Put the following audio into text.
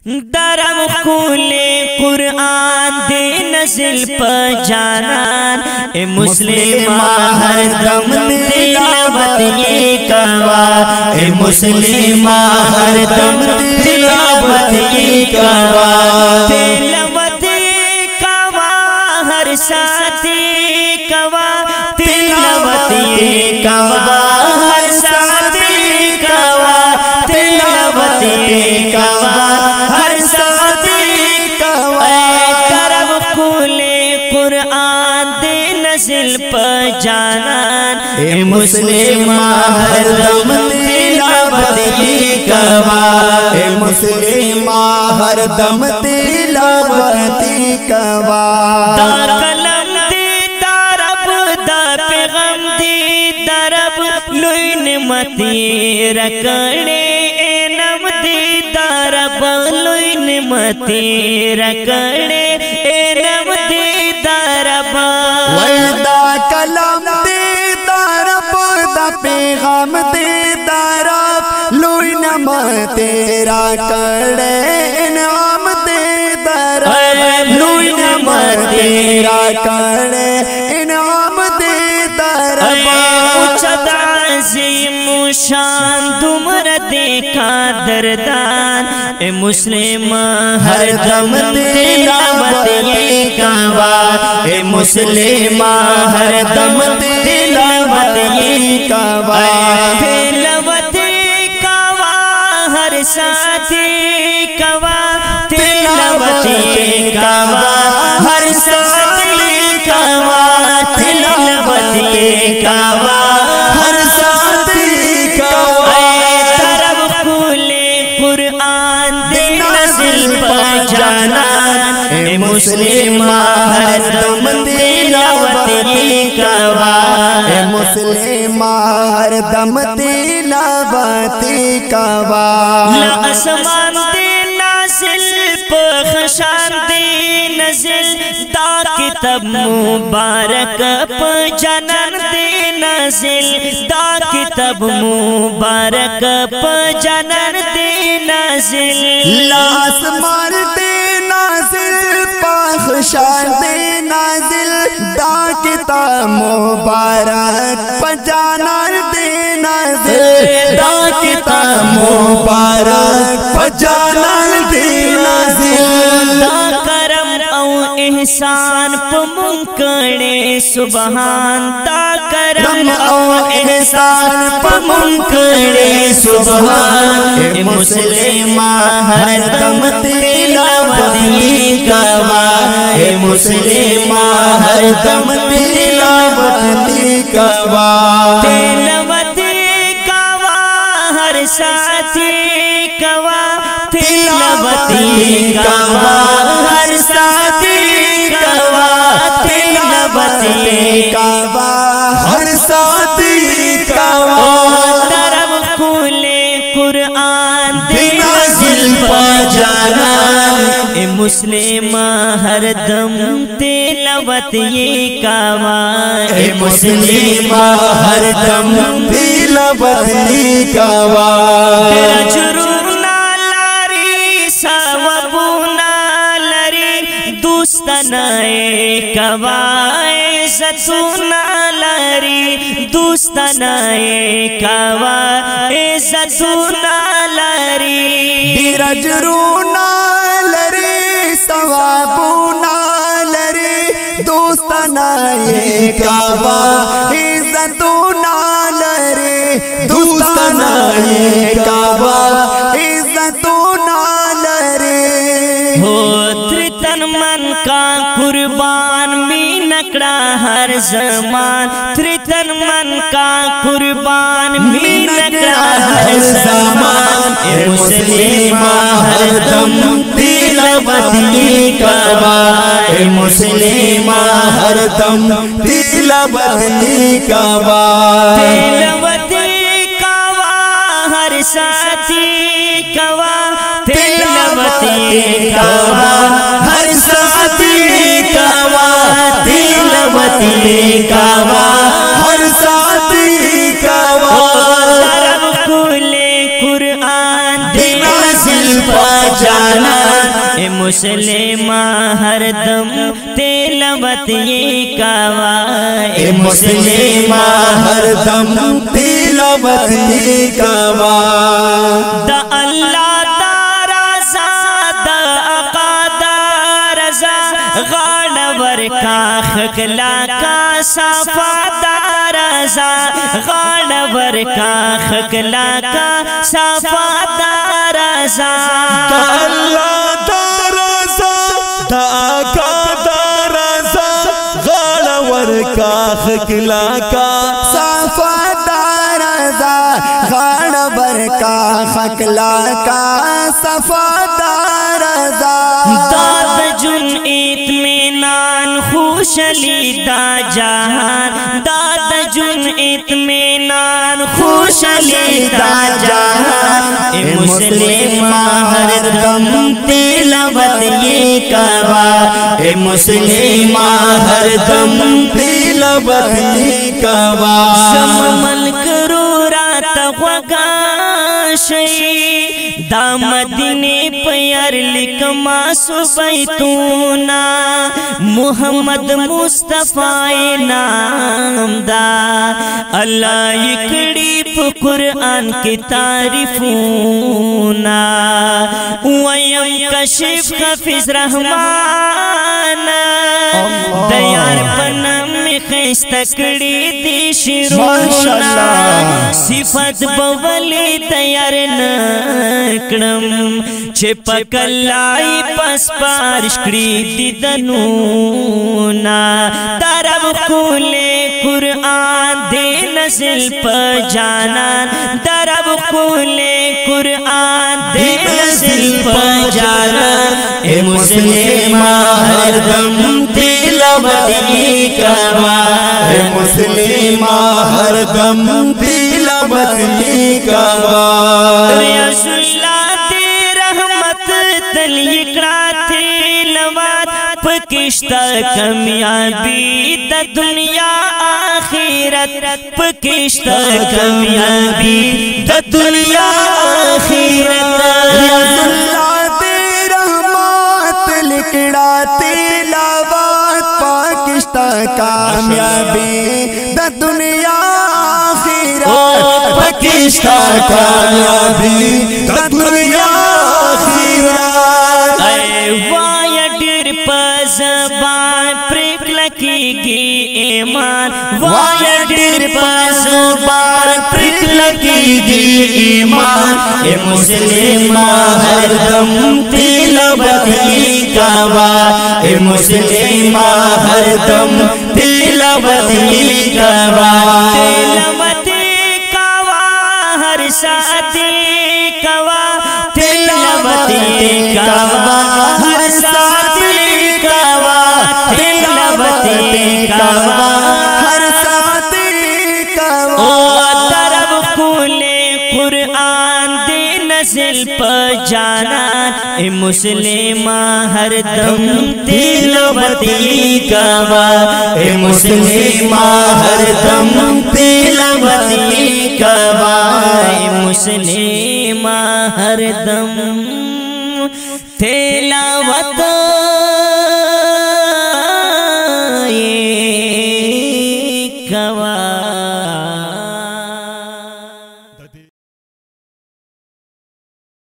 درم خکولی قرآن دے نزل پا جانان اے مسلمان ہر دم تلاوت یہ کوا اے مسلمان ہر دم تلاوت یہ کوا تلاوت کوا ہر ساتھی کوا تلاوت یہ کوا ہر ساتھی کوا تلاوت یہ کوا نزل پا جانان اے مسلمان ہر دم تلاوت یہ کوا اے مسلمان ہر دم تلاوت یہ کوا دا کلم دی دا رب دا پیغام دی دا رب لوی نعمتی رکھنے اے نم دی دا رب لوی نعمتی رکھنے اے نم دی دا رب دا کلام دے دا رب دا پیغام دے دا رب لوی نعمت تیرا کڑے انعام دے دا رب لوی نعمت تیرا کڑے انعام دے دا رب اچھد عظیم شان دمر دے قادردان اے مسلمان ہر دم تلاوت یہ کوا اے مسلمان ہر دم تلاوت یہ کوا تلاوت کوا ہر ساتھی کوا تلاوت یہ کوا ہر ساتھی کوا تلاوت یہ کوا ہر ساتھی کوا طرف کھولے قرآن دے نزل پا جانان اے مسلمان ہر دم تلاوت یہ کوا اے مسلمان ہر دم تلاوت یہ کوا آسمان دے نازل پخشان دے نزل دا کتاب مبارک پا جانان دے نازل دا کتاب مبارک پا جانان دے نازل آسمان دے نازل پخشان دے نازل دا کتاب مبارک پا جانان دے نازل دا کتاب مبارک پا جانان دے نازل دا کرم او احسان پا منکڑے سبحان دا کرم او احسان پا منکڑے سبحان اے مسلمان ہر دم تلاوت یہ کوا اے مسلمان ہر دم تلاوت یہ کوا تلاوت کوا ہر ساتھی کوا تلاوت یہ کوا ہر ساتھی کوا تلاوت یہ کوا ہر ساتھی کوا طرف کھولے قرآن دے نازل پا جانان اے مسلمان ہر دم تلاوت یہ کوا اے مسلمان ہر دم تلاوت یہ کوا تیرا جرم نہ لاری ثواب نہ لری دوستانہ کوا عزت نہ لری دوستانہ کوا عزت نہ لری تیرا جرم نہ لری ثواب نہ لری دوستانہ کوا عزت نہ لری دوستانہ کوا عزت نہ لری ہو ترتن من کا قربان می نکڑا ہر زمان ترتن من کا قربان می نکڑا ہر زمان اے مسلمان ہر دم تلاوت یہ کوا اے مسلمان ہر دم تلاوت یہ کوا تلاوت کوا ہر ساتھی کوا تلاوت کوا ہر ساتھی کوا تلاوت کوا ہر ساتھی کوا طرف کھولے قرآن دے نازل پا جانا اے مسلمہ ہر دم تلاوت یہ کوا اے مسلمہ ہر دم تلاوت یہ کوا دا اللہ دا رضا دا آقا دا رضا غاڑ ورکا خکلا کا صفا دا رضا غاڑ ورکا خکلا کا صفا دا رضا دا اللہ دا رضا دا آقا دا رضا غاڑ ورکا خکلا کا صفا دا رضا غاڑ ورکا خکلا کا صفا دا رضا داد جن اطمینان خوشلی دا جہان داد جن اطمینان خوشلی دا جہان اے مسلمہ ہر دم تلاوت یہ کوا اے مسلمہ ہر دم تلاوت یہ کوا سم ملک رو رات غگا شئی دا مدینے پیار لکما سبیتونا محمد مصطفی نام دا اللہ اکڑی پا قرآن کی تعریفونا ویم کشف حفظ رحمان دیار پنم خیستکڑی دی شروعنا صفت بولی دیار نکڑم چپک لائی پس پارش کری دی دنونا درب قولے قرآن دے نزل پا جانان درب قولے قرآن دے نزل پا جانان اے مسلمہ ہر دم تلاوت یہ کوا اے مسلمہ ہر دم تلاوت یہ کوا رسول اللہ دی رحمت تلیقرا تلاوت پکشتا کامیابی دا دنیا آخرت پکشتا کامیابی دا دنیا آخرت رسول اللہ دی رحمت تلیقرا تلاوت پکشتا کامیابی دا دنیا آخرت پکشتا کامیابی دا دنیا آخرت اے وای ډیر په زبان پرېک لکېږي ایمان وای ډیر په زبان پرېک لکېږي ایمان اے مسلمہ ہر دم تلاوت یہ کوا اے مسلمہ ہر دم تلاوت یہ کوا تلاوت کوا ہر ساتھ کوا تلاوت کوا ہر ساتھ کوا تلاوت کوا ہر ساتھ کوا او درب قولے قرآن دے نزل پا جانان اے مسلمہ ہر دم تلاوت یہ کوا اے مسلمہ ہر دم تلاوت یہ کوا اے مسلمہ ہر دم تلاوت